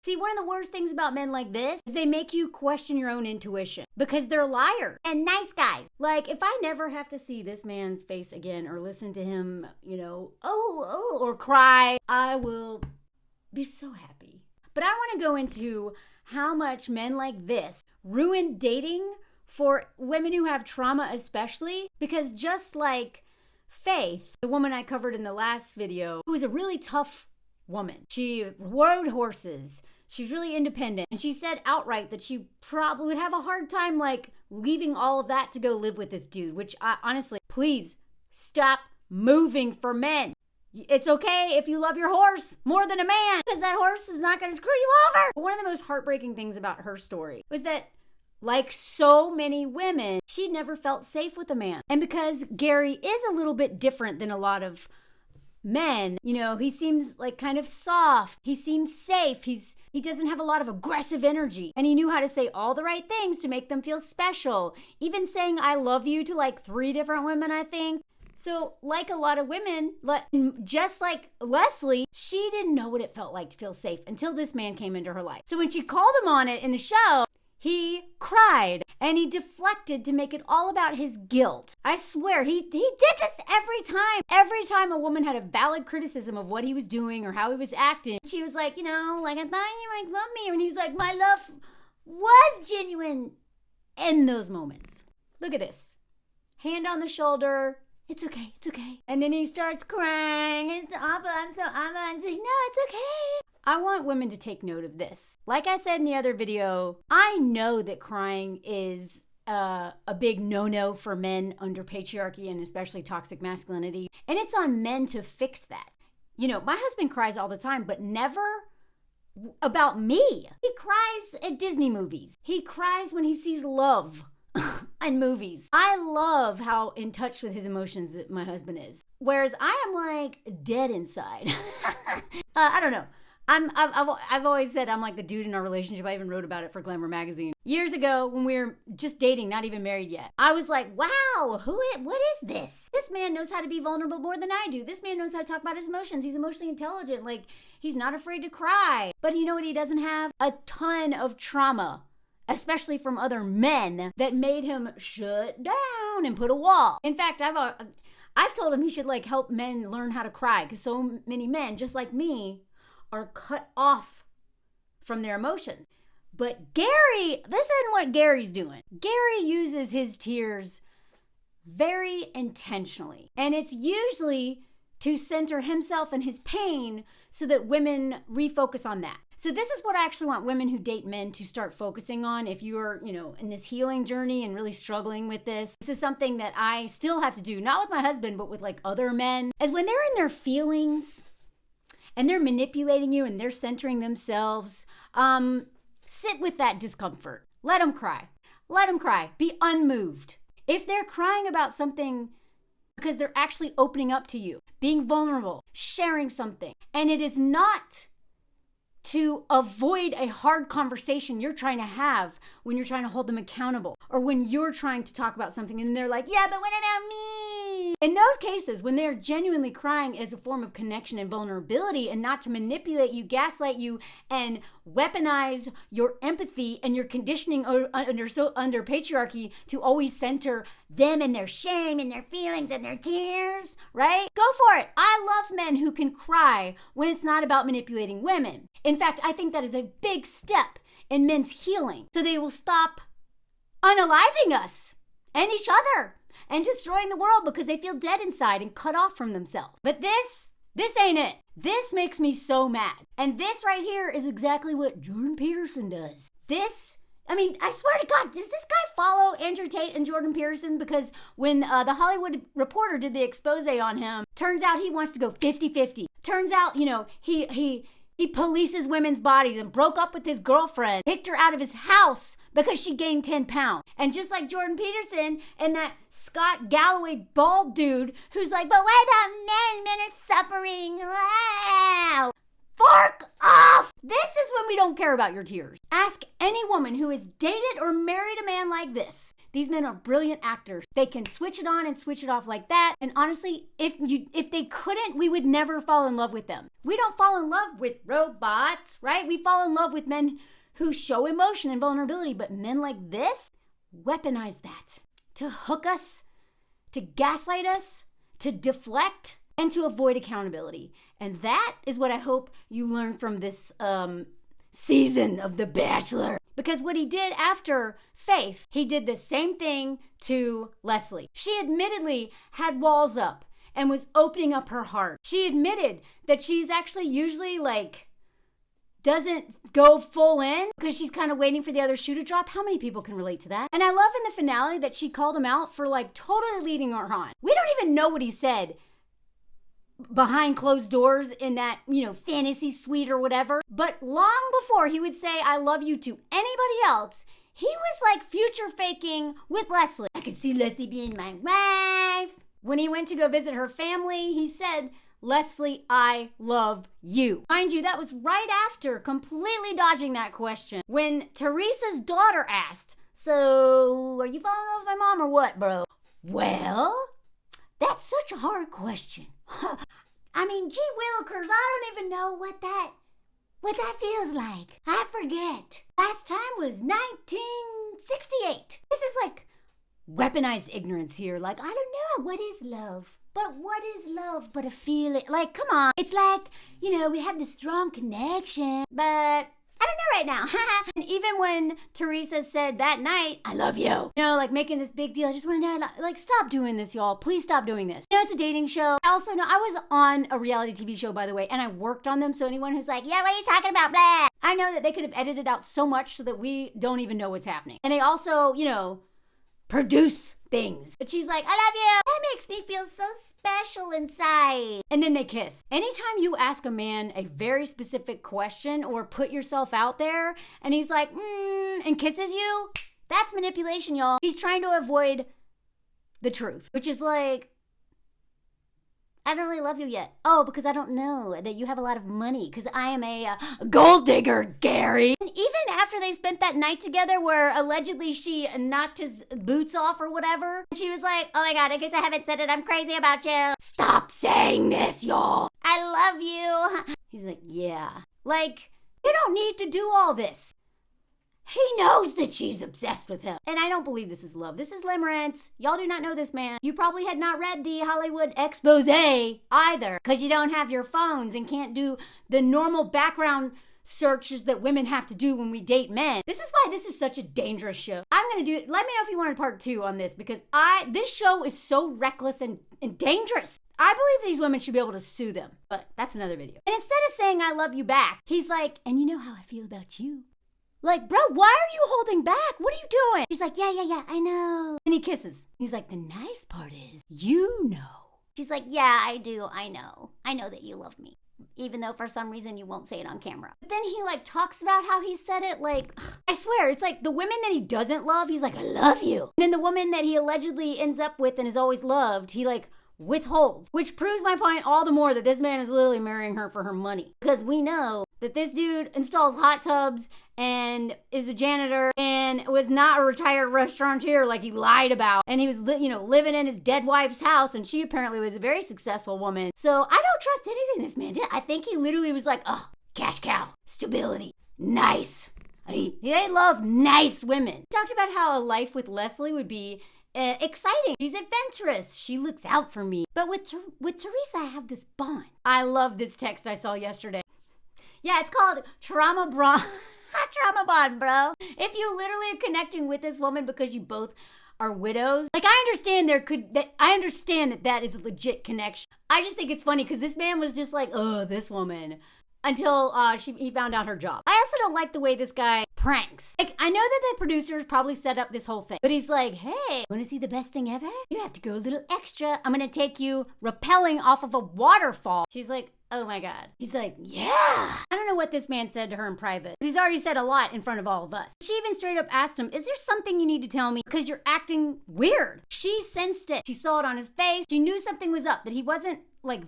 See, one of the worst things about men like this is they make you question your own intuition because they're liars and nice guys. Like, if I never have to see this man's face again or listen to him, or cry, I will be so happy. But I want to go into how much men like this ruin dating for women who have trauma especially, because just like Faith, the woman I covered in the last video, who was a really tough woman. She rode horses. She's really independent. And she said outright that she probably would have a hard time like leaving all of that to go live with this dude, which honestly, please stop moving for men. It's okay if you love your horse more than a man, because that horse is not going to screw you over. But one of the most heartbreaking things about her story was that, like so many women, she never felt safe with a man. And because Gary is a little bit different than a lot of men, he seems like kind of soft. He seems safe. He doesn't have a lot of aggressive energy. And he knew how to say all the right things to make them feel special. Even saying I love you to like 3 different women, I think. So like a lot of women, just like Leslie, she didn't know what it felt like to feel safe until this man came into her life. So when she called him on it in the show, he cried and he deflected to make it all about his guilt. I swear, he did this every time. Every time a woman had a valid criticism of what he was doing or how he was acting, she was like, I thought you loved me. And he was like, my love was genuine in those moments. Look at this. Hand on the shoulder. It's okay. It's okay. And then he starts crying. I'm saying, no, it's okay. I want women to take note of this. Like I said in the other video, I know that crying is a big no-no for men under patriarchy and especially toxic masculinity. And it's on men to fix that. My husband cries all the time, but never about me. He cries at Disney movies. He cries when he sees love in movies. I love how in touch with his emotions that my husband is. Whereas I am like dead inside. I don't know. I've always said I'm like the dude in our relationship. I even wrote about it for Glamour magazine. Years ago when we were just dating, not even married yet, I was like, wow, what is this? This man knows how to be vulnerable more than I do. This man knows how to talk about his emotions. He's emotionally intelligent. Like, he's not afraid to cry. But you know what he doesn't have? A ton of trauma, especially from other men, that made him shut down and put a wall. In fact, I've told him he should like help men learn how to cry, because so many men, just like me, are cut off from their emotions. But Gary, this isn't what Gary's doing. Gary uses his tears very intentionally. And it's usually to center himself and his pain so that women refocus on that. So this is what I actually want women who date men to start focusing on. If you're, in this healing journey and really struggling with this, this is something that I still have to do, not with my husband, but with like other men. As when they're in their feelings, and they're manipulating you and they're centering themselves, sit with that discomfort. Let them cry. Let them cry. Be unmoved. If they're crying about something because they're actually opening up to you, being vulnerable, sharing something, and it is not to avoid a hard conversation you're trying to have when you're trying to hold them accountable, or when you're trying to talk about something and they're like, yeah, but what about me? In those cases, when they're genuinely crying as a form of connection and vulnerability and not to manipulate you, gaslight you, and weaponize your empathy and your conditioning under patriarchy to always center them and their shame and their feelings and their tears, right? Go for it. I love men who can cry when it's not about manipulating women. In fact, I think that is a big step in men's healing, so they will stop unaliving us and each other and destroying the world because they feel dead inside and cut off from themselves. But this ain't it. This makes me so mad. And this right here is exactly what Jordan Peterson does. I swear to God, does this guy follow Andrew Tate and Jordan Peterson? Because when the Hollywood Reporter did the expose on him, turns out he wants to go 50-50. Turns out, he polices women's bodies and broke up with his girlfriend, kicked her out of his house because she gained 10 pounds. And just like Jordan Peterson and that Scott Galloway bald dude who's like, but what about men? Men are suffering. Wow. Fork off! This is when we don't care about your tears. Ask any woman who has dated or married a man like this. These men are brilliant actors. They can switch it on and switch it off like that. And honestly, if they couldn't, we would never fall in love with them. We don't fall in love with robots, right? We fall in love with men who show emotion and vulnerability. But men like this weaponize that to hook us, to gaslight us, to deflect, and to avoid accountability. And that is what I hope you learn from this season of The Bachelor. Because what he did after Faith, he did the same thing to Leslie. She admittedly had walls up and was opening up her heart. She admitted that she's actually usually doesn't go full in because she's kind of waiting for the other shoe to drop. How many people can relate to that? And I love in the finale that she called him out for totally leading her on. We don't even know what he said behind closed doors in that, fantasy suite or whatever. But long before he would say, I love you to anybody else, he was future faking with Leslie. I could see Leslie being my wife. When he went to go visit her family, he said, Leslie, I love you. Mind you, that was right after completely dodging that question. When Teresa's daughter asked, so are you falling in love with my mom or what, bro? Well, that's such a hard question. I mean, gee willikers, I don't even know what that feels like. I forget. Last time was 1968. This is weaponized ignorance here. I don't know. What is love? But what is love but a feeling? Come on. It's we have this strong connection, but I don't know right now. And even when Teresa said that night, I love you. Making this big deal. I just want to know, stop doing this, y'all. Please stop doing this. It's a dating show. I also know I was on a reality TV show, by the way, and I worked on them. So anyone who's yeah, what are you talking about? Blah. I know that they could have edited out so much so that we don't even know what's happening. And they also, produce things. But she's like, I love you. That makes me feel so special inside. And then they kiss. Anytime you ask a man a very specific question or put yourself out there and he's like, and kisses you, that's manipulation, y'all. He's trying to avoid the truth, which is I don't really love you yet. Oh, because I don't know that you have a lot of money because I am a gold digger, Gary. And even after they spent that night together where allegedly she knocked his boots off or whatever, she was like, oh my God, in case I haven't said it, I'm crazy about you. Stop saying this, y'all. I love you. He's like, yeah. You don't need to do all this. He knows that she's obsessed with him. And I don't believe this is love. This is limerence. Y'all do not know this man. You probably had not read the Hollywood expose either because you don't have your phones and can't do the normal background searches that women have to do when we date men. This is why this is such a dangerous show. I'm going to do it. Let me know if you want a part 2 on this because this show is so reckless and dangerous. I believe these women should be able to sue them, but that's another video. And instead of saying I love you back, he's like, and you know how I feel about you. Bro, why are you holding back? What are you doing? She's like, yeah, I know. And he kisses. He's like, the nice part is, you know. She's like, yeah, I do. I know. I know that you love me. Even though for some reason you won't say it on camera. But then he talks about how he said it I swear, it's the women that he doesn't love, he's like, I love you. And then the woman that he allegedly ends up with and is always loved, he withholds. Which proves my point all the more that this man is literally marrying her for her money. Because we know that this dude installs hot tubs and is a janitor and was not a retired restaurateur like he lied about. And he was, living in his dead wife's house and she apparently was a very successful woman. So I don't trust anything this man did. I think he literally was cash cow, stability, nice. They love nice women. He talked about how a life with Leslie would be exciting. She's adventurous. She looks out for me. But with Teresa, I have this bond. I love this text I saw yesterday. Yeah, it's called trauma bond, bro. If you literally are connecting with this woman because you both are widows, I understand that is a legit connection. I just think it's funny because this man was just this woman. Until he found out her job. I also don't like the way this guy pranks. I know that the producers probably set up this whole thing, but he's like, hey, want to see the best thing ever? You have to go a little extra. I'm going to take you rappelling off of a waterfall. She's like, oh my God. He's like, yeah. I don't know what this man said to her in private. He's already said a lot in front of all of us. She even straight up asked him, is there something you need to tell me? Because you're acting weird. She sensed it. She saw it on his face. She knew something was up, that he wasn't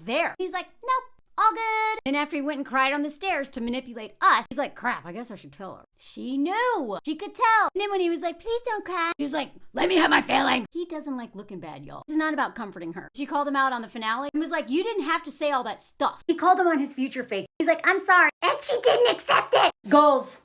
there. He's like, nope. all good. And after he went and cried on the stairs to manipulate us, he's like, crap, I guess I should tell her. She knew. She could tell. And then when he was like, please don't cry, he was like, let me have my feelings. He doesn't like looking bad, y'all. It's not about comforting her. She called him out on the finale and was like, you didn't have to say all that stuff. He called him on his future fate. He's like, I'm sorry. And she didn't accept it. Goals.